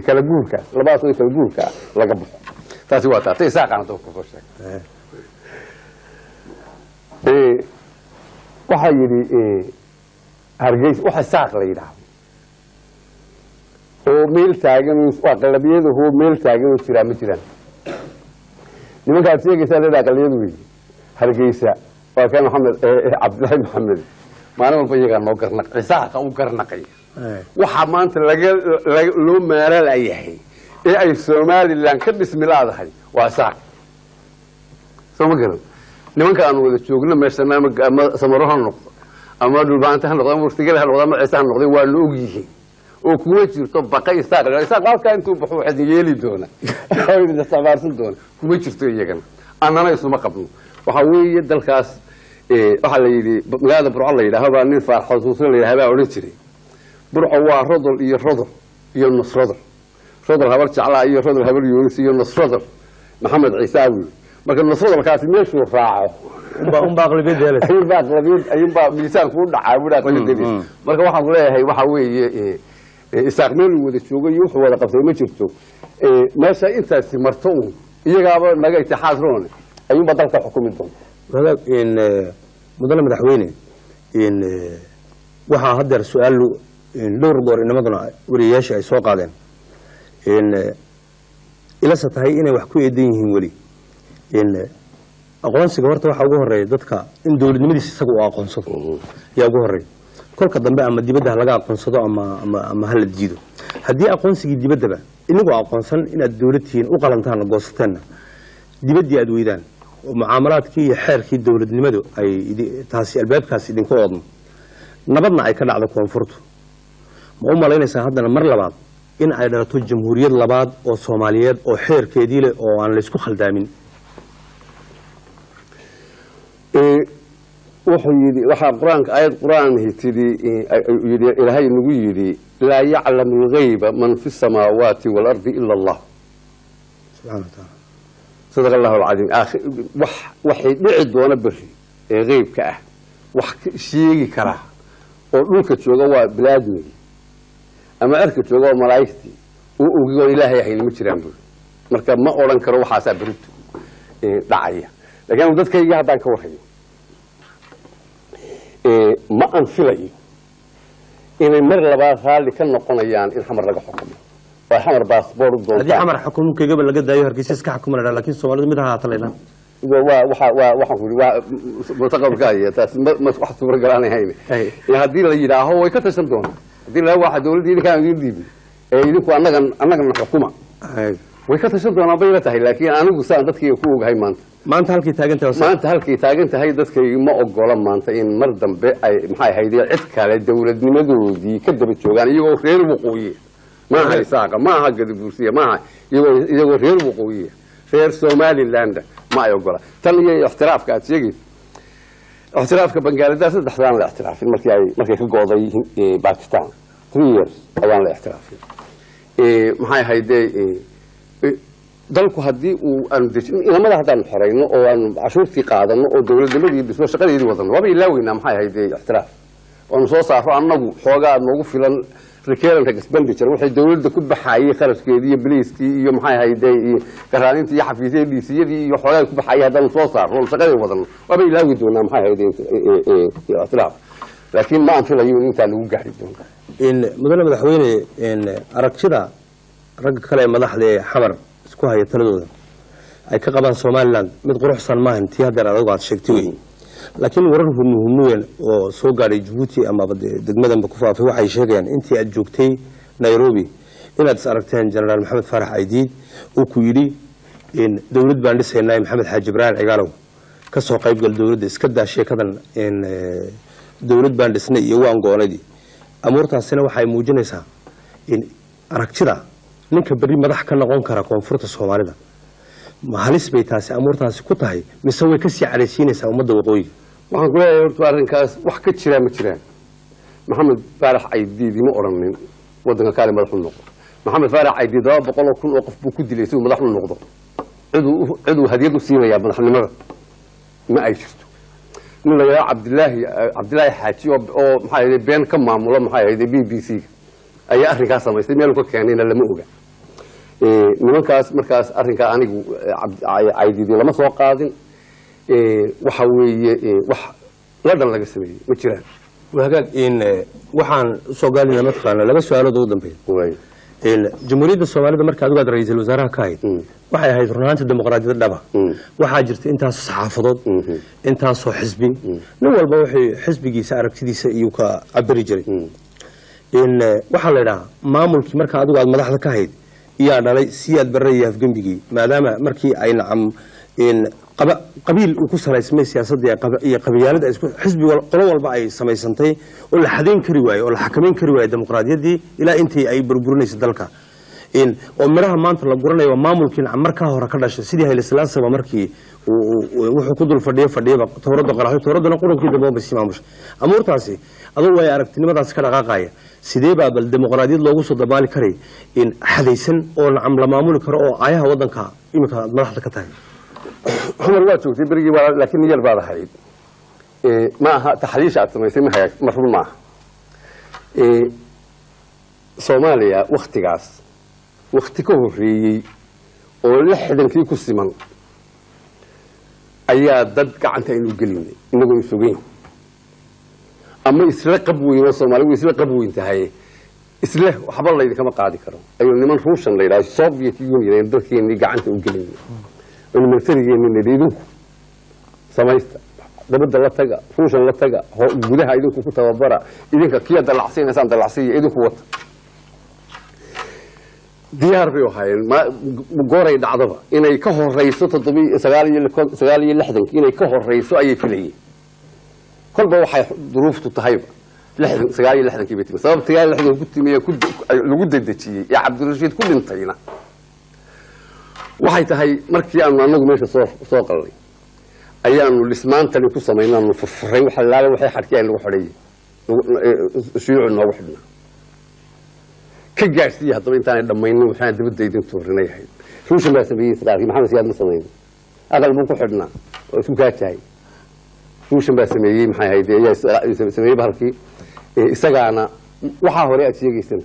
kala guurka labaas oo kala guurka laga baxo taasi waa taas isaaqana dad ku soo sheegay waxaa yidhi hargeys waxa saaq la yidhaahdo oo meel taagan waa qalabiyadahoo meel taagan oo jiraa ma jiraan nimankaad sheegaysaa leeda aqaliyadu wey hargeysa waa kan maxamed cabdillaahi maxamed maalin walba iyagaa noo garnaqay saaqa u garnaqay waxaa maanta loo maaralayahay ee ay somalilan ka dhismi laadahay waa saaq soo ma garan nimanka aan wada joogno meeshana ama samaro ha noqdo ama dhulbaanta ha noqdo ama murtigada ha noqdo ama ciise ha noqdo waa la og yihiin oo kuma jirto baqa isaaq halkaa intuu baxo waxaad yeeli doona la sabaarsan doona kuma jirto iyagana annana isuma qabno waxaa weeye dalkaas waxaa la yidhi magaalada burco la yidhaaho baa nin faar xusuusin la yidhaha baa odhan jiray burco waa rodol iyo nusrodol rodol habar jeclaa iyo rodol habar yoonis iyo nusrodol maxamed ciisaawi marka nusrodolkaasi meeshuu raaco ayuunbaa miisaanku u dhacaa budaa qaladelis marka waxaan ku leeyahay waxaa weeye isaaq meeluu wada joogo iyo wuxuu wada qabtay ma jirto meesha intaasi marto uun iyagaaba naga itixaad roone ayuunbaa dalka xukumi doonta mudane madaxweyne waxaa haddeer su-aal dhowr goor inamaduna wariyayaashii ay soo qaadeen ilase tahay inay wax ku eedan yihiin weli aqoonsiga horta waxaa ugu horeeya dadka in dowladnimadiisa isaga uu aqoonsado ayaa ugu horeeya kolka dambe ama dibadda laga aqoonsado ama hala diido haddii aqoonsigii dibaddaba inagoo aqoonsan inaad dowlad tihiin u qalantaan goosateenna dibaddii aad weydaan oo mucaamalaadkii iyo xeerkii dowladnimadu ay taasi albaabkaas idinku oodno nabadna ay ka dhacdo koonfurtu ma u malaynaysaa haddana mar labaad in ay dhalato jamhuuriyad labaad oo soomaaliyeed oo xeerkeedii leh oo aan laysku khaldaamin wuxuu yidhi waxaa qur-aanka aayad qur-aanhi tidhi ilaahay nagu yidhi laa yaclamu alghayba man fi samaawaati waalardi ila allah subxana wa taala sadaq allahu alcadiim waxay dhici doona beri ee qeybka ah wax sheegi karaa oo dhulka jooga waa bilaadmigi ama erka jooga waa malaa'igtii uu ogigoon ilaahay ahayn ma jiraan buri marka ma odhan karo waxaasaa beritu dhacaya laakiin dadkayga haddaan ka warhayo ma anfilayo inay mar labaad raalli ka noqonayaan in xamar laga xukumo waa xamar baasboor u doontaa haddii xamar xukumkagaba laga daayo hargeysa iska xukuma la laakiin soomaalidu mid ahaata leynaa waxaan ku yidhi waa mutaqabalka haya taas wax suuragal aan ahayn haddii la yidhaaho way ka tashan doonaa haddii la waxa dowladda idinkaan idin dhiibi ee idinku annagana xukuma way ka tashan doonaan bay la tahay laakiin anigu saan dadkayga ku ogahay maanta halkii taagan tahay dadkayga ma ogola maanta in mar dambe ay maxay ahayd cid kale dowladnimadoodii ka daba joogaan iyagoo reer waqooyi maaha isaaqa maaha gadabuursiya maaha iyagoo reer waqooyiya reer somaliland ma ay ogola tan iyo ixtiraafka aad sheegaysa ixtiraafka bangladesh 3 sano la ixtiraafin markay ka go'day Pakistan 3 years ayaan la ixtiraafin maxay ahayd dalku haddii uu aanu dejin inamada haddaan xorayno oo aanu cashuurtii qaadano oo dowladnimadii dhismo shaqadeedii wadano waaba ilaaweynaa maxay ahayd ixtiraaf soo saaro annagu xoogaa noogu filan recurrent expenditure waxay dawladda ku baxayay qarashkeedii iyo biliiskii iyo maxay hayday qaraanintii iyo xafiisyadii iyo xoogaa ku baxayay haddaan soo saaro shaqada wadan waba ilaawi doonaa maxay hayday islaaf laakiin ma anfilayo inta lagu gaari doono mudane madaxweyne aragtida rag kale madaxda xamar isku haya taladooda ay ka qabaan Soomaaliland mid quruxsan ma hantii hadda adigu aad sheegtay weyn laakiin warar muhiim oo soo gaaray Djibouti ama degmadan ku faafay waxay sheegayaan intii aad joogtay Nairobi inaad aragteen General Maxamed Farax Aydiid oo ku yiri in dawlad baan dhisaynay Maxamed Xaaji Ibrahim Cigaalow ka soo qayb gal dawladda iska daa sheekadan in dawlad baan dhisnay iyo waan goonadii amuurtaasina waxay muujinaysaa in aragtida ninka bari madax ka noqon kara koonfurta Soomaalida ma halis bay taasi amuurtaasi ku tahay mise way ka sii careysiinaysaa ummadda waqooyiga waxaan ku leeyahay horta arrinkaas wax ka jira ma jiraan maxamed faarax Aydiid ma oranin wadanka kale madax u noqdo maxamed faarax Aydiid 200,000 oo qof buu ku dilay si uu madax u noqdo cid uu hadiyad u siinaya madaxnimada ma ay jirto nin la yiraahdo Cabdilaahi Xaaji oo maxay ahayd been ka maamulo maxay ahayd BBC ayaa arrinkaas samaystay meel ka keenayna lama oga nimankaas markaas arrinka anigu Aydiid lama soo qaadin waxa weeye wax la dhan laga sameeyay ma jiraan wahagaag waxaan soo gaalinaa matqaana laba su'aalood ugu dambeeyay jamhuuriyadda Soomaalida marka adigu aad ra'iisul wasaaraha ka ahayd waxay ahayd runaanta dimuqraadiyadda dhaba waxaa jirta intaas saxaafadood intaas oo xisbi nin walba wixii xisbigiisa aragtidiisa iyo ka cabiri jiray waxa la yiraahdaa maamulkii marka adigu aad madaxda ka ahayd yaa dhalay siyaad barray afgambigii maadaama markii ay nacam qabiil uu ku salaysmay siyaasadda iyo qabyaalada isku xisbi qolo walba ay samaysantay oo la xadeyn kari waayo oo la xakameyn kari waayo dimuqraadiyaddii ilaa intii ay burburinayso dalka oo miraha maanta la guranayo maamulkii nacam markaa hore ka dhashay sidii Hayle Salaasaba markii wuxuu ku dul fadhiyaba towradda qaraxay towraddana qurankii dambe basi maamushay amuurtaasi adoo way aragtinimadaas ka dhaqaaqaya sidee baa bal dimuqraadiyad loogu soo dabaali karay in xadaysan oo nacam la maamuli karo oo ayaha wadanka imika madaxda ka tahay xumar waa joogtay berigii waa laakiin yar baad ahayd ma aha taxliisha aad samaysay ma run maaha Soomaaliya waqtigaas waqti ka horreeyay oo 60kii ku siman ayaa dad gacanta inuu gelinay inagoo isugeyn ama isla qabweyn Soomaaliya isla qabweyn tahay isla waxba la idin kama qaadi karo ayuu niman Ruushan la yiraahdo Soviet Union dadkeeni gacanta u gelinay militarigeena idinku samaysta dabada la taga Ruushan la taga gudaha idinku ku tababara idinka kiya dalacsiinaysan dalacsiyo idinku wata diyaar bay ahaayeen ma gooray dhacdaba inay ka horeyso 9 inay ka horeyso ayay filayeen kolba waxay duruuftu tahay 9 kii bitii sababta 9 ku timiyay lagu dadajiyay ee Cabdirashiid ku dhintayna waxay tahay markii aanu anagu meesha soo qalay ayaanu lismaantan ku sameeynaanu furfuray waxa laala waxay xarkiyay lagu xidhay shuyuuc noogu xidhnaa ka gaarsiiyay haddaba intaan dhamaynin waxaan dibadda idin tuurinay ahayd Ruushan baa sameeyay Israa'iil maxamed siyaad ma sameeyay aqal buu ku xidhnaa oo isku gaajahay Ruushan baa sameeyay maxay ahayd ayaa sameeyay halkii isagaana waxa hore aad sheegaysan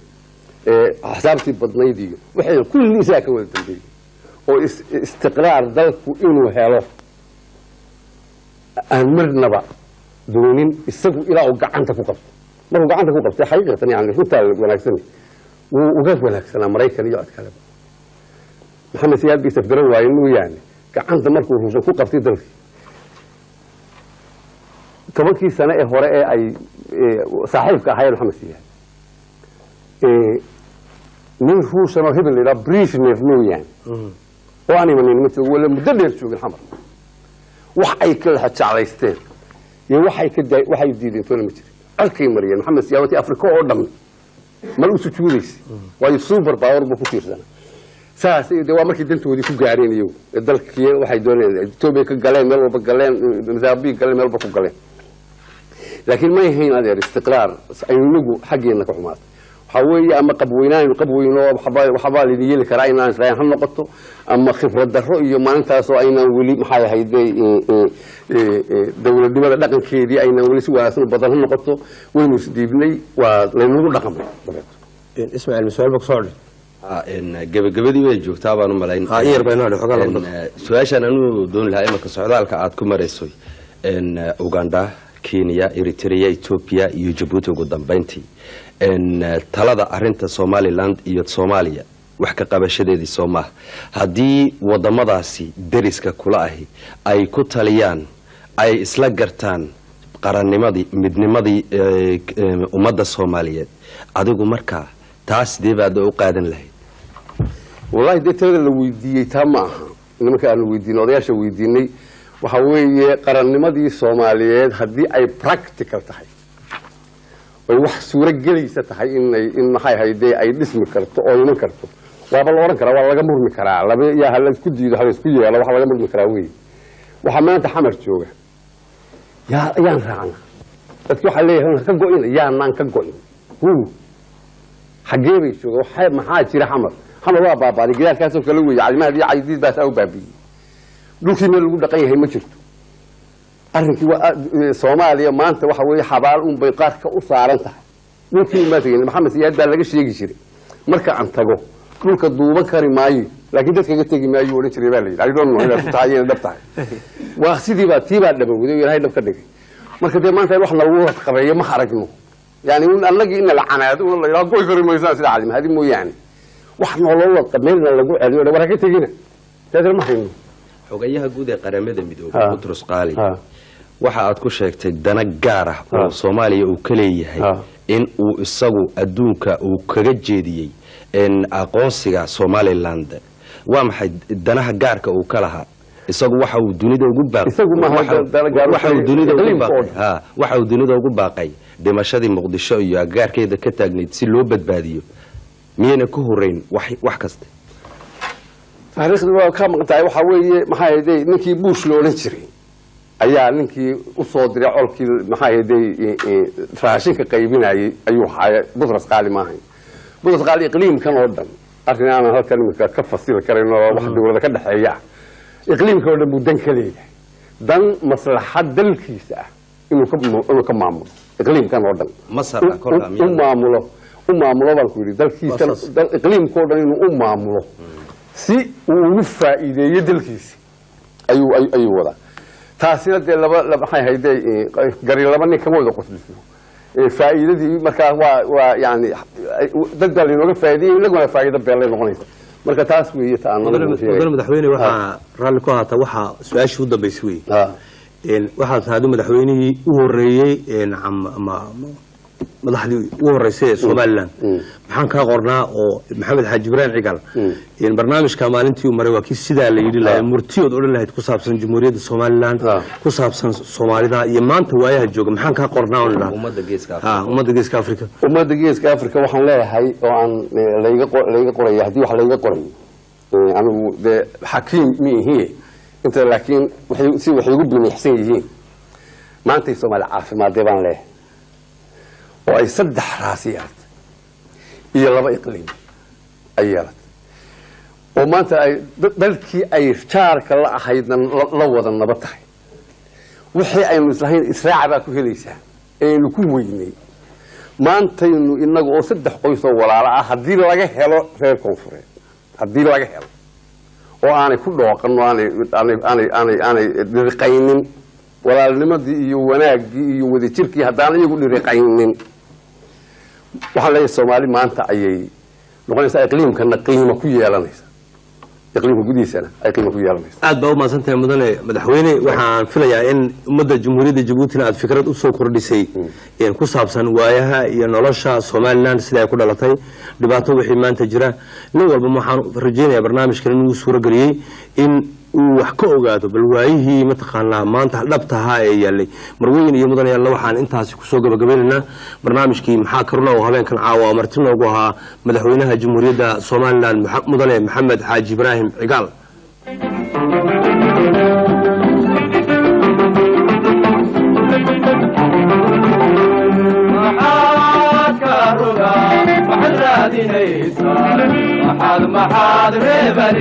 xisaabtii badnaydiyo waxay kulli isaga ka wada dambeeyay oo istiqraar dalku inuu helo aan marnaba doonin isagu ilaa uu gacanta ku qabto markuu gacanta ku qabtay xaqiiqatan yani runta wanaagsan uu uga wanaagsanaa Mareykan iyo cid kale maxamed siyaad bi safgaran waayay inuu yaani gacanta markuu Ruushka ku qabtay dalka 10kii sano ee hore ee ay saaxiibka ahaayeen maxamed siyaad nin Ruushka oo hebel ila Brezhnev inuu yaani oo aan imanin ma joogo wala muddo dheer joogin xamar wax ay kala jeclaysteen iyo waxay diideen toona ma jirin alkay mariyeen maxamed siyaawati Afrika oo dhan mal u sujuudaysi way super power buu ku tiirsan saasay waa markii dantoodii ku gaareen iyagu dalkii waxay doonayeen Ethiopia ka galeen meel walba galeen Mozambique galeen meel walba ku galeen laakiin ma yahayn adeer istiqraar aynugu xageena ka xumaad حوي أما قبوينو وحبال يلي كراينا إسرائيل هم نقطه أما خبرة الرؤية ما أنت سو أين ولي محايا هيدي دولة دولة لكن كيدي أين ولي سوى سو بدل هم نقطه والمسديبني ولنور رقم اسمع المسؤول بقصر إن قبل way joogtaa baan u malayn yar bayna xogaa su'aashan anu doon lahaa imaka socdaalka aad ku mareysay in Uganda Kenya Eritrea Ethiopia iyo Djibouti ugu dambeyntii in talada arinta Somaliland iyo Soomaaliya wax ka qabashadeedii Soomaa hadii wadamadaasi deriska kula ahi ay ku taliyaan ay isla gartaan qarannimadii midnimadii ummadda Soomaaliyeed adigu markaa taas deebaad u qaadan lahayd والله ده ترى اللي ويدي تماها إنما كان ويدي نودياش ويديني وحوي قرنمدي الصوماليات هدي أي practical تحي ويوح سورة جليسة تحي إن هاي هيدي أي اسم كرتو أو يوم كرتو وابل ورن كرا ولا جمهور مكرا لا يا هلا كدي ده هلا كدي ولا ولا جمهور مكراوي وحمان تحمر شوقه يا نرعنا تكو حليه كجوين يا نان كجوين هو حجيبي شو وحاب محاجر حمر حمر بابا رجال كاسو كلوي يعني ما دي عايزين بس او بابي دوكي من لو دقيه ما جرتو arrinki Soomaaliya maanta waxa weey xabaal bay qaarka u saaran tahay dhulkii maadeen Maxamed Siyaad baa laga sheegi jiray marka aan tago dhulka duuban kari maayo laakiin dadka ka tagi maayo oo jiray baa la yiraahdo I don't know ila taayeen dhabtahay waa sidii baa tiiba dhabowday ilaahay dhabka dhigay marka de maanta wax lagu qabeeyo ma xaragno yani annagi in la canaado la yiraahdo goy kari maysa sida caalim hadi mooyaane wax nolol qameelna lagu celiyo war ka tagina dadal ma hayno xogayaha guud ee qaramada midoobay Butros Qali waxa aad ku sheegtay dana gaar ah oo Soomaaliya uu ka leeyahay in uu isagu adduunka uu kaga jeediyay in aqoonsiga Somaliland waa maxay danaha gaarka uu ka lahaa isagu waxa uu dunida ugu baaqay waxa uu dunida ugu baaqay dhimashadii Muqdisho iyo agaarkeeda ka taagneed si loo badbaadiyo miyana ku horeyn wax kasta taariikhdu waa ka maqtay waxa weeye maxay ahayd ninkii Bush loo oran jiray ayaa ninkii u soo diray colkii maxay ahayd raashinka qaybinayay ayuu haay Butros Qali maahay Butros Qali iqliimkan oo dhan arrinaan halkan imika ka fasir karayno wax dawladda ka dhaxeeya iqliimka oo dhan mudan kaleeyahay dan maslaxad dalkiisa inuu ka maamulo iqliimkan oo dhan Masar kolka u maamulo baan ku yiri dalkiisa iqliimka oo dhan inuu maamulo si uu faa'iideeyo dalkiisa ayuu wada taasina de laba maxay hayday gari laba nin kama wada qosliso faa'iidadii marka waa yani dad baa looga faa'iideeyay laguna faa'iido beelay noqonaysa marka taas weeye madaxweyne waxa raalli ku ahaata waxa su'aashii u dambeysay weeye waxa taadu madaxweynihii u horeeyay madaxdii ugu horeysay Somaliland maxaan ka qornaa oo Maxamed Xaaji Ibrahim Cigal in barnaamijka maalintii uu maray waa kii sida la yiri lahayd murtiyood oo lahayd ku saabsan Jamhuuriyadda Somaliland ku saabsan Soomaalida iyo maanta waayaha jooga maxaan ka qornaa oo ummadda geeska Afrika waxaan leeyahay oo aan layga qoray hadii wax layga qoray anigu de xakiim miihi inta laakiin waxay ugu binixsan yihiin maanta Soomaali caafimaad baan leeyahay oo ay saddex raasiyaad iyo laba iqliim ayaalad oo maanta ay dalkii ay jaarka la ahaydna la wada nabad tahay wixii aynu islahayn israac baa ku helaysaa aynu ku weynay maanta inagu oo saddex qoys oo walaalo ah hadii laga helo reer koonfureed hadii laga helo oo aanay ku dhooqan aanay dhiriqaynin walaalnimadii iyo wanaagii iyo wadajirkii haddaan iyagu dhiriqaynin waxaan leeyahay Soomaali maanta ayay noqonaysaa iqliimkana qiimo ku yeelanaysa iqliimka gudihiisana ay qiimo ku yeelanaysa aad baa u maasantahay mudane madaxweyne waxaan filayaa in ummadda Jamhuuriyadda Djibouti aad fikrad u soo kordhisay in ku saabsan waayaha iyo nolosha Somaliland sida ay ku dhalatay dhibaato wixii maanta jira nin walba waxaan rajaynayaa barnaamijkan inuu suura galiyay in uu wax ka ogaado bal waayihii mataqaanaa maanta dhabtaha ee yaalay marweyn iyo mudane yalla waxaan intaasi ku soo gabagabeynaa barnaamijkii maxaa karuna oo habeenkan caawa martin ugu ahaa madaxweynaha Jamhuuriyadda Somaliland mudane Maxamed Xaaji Ibrahim Cigal maxaa karuga raadinaysaa maxaad reebani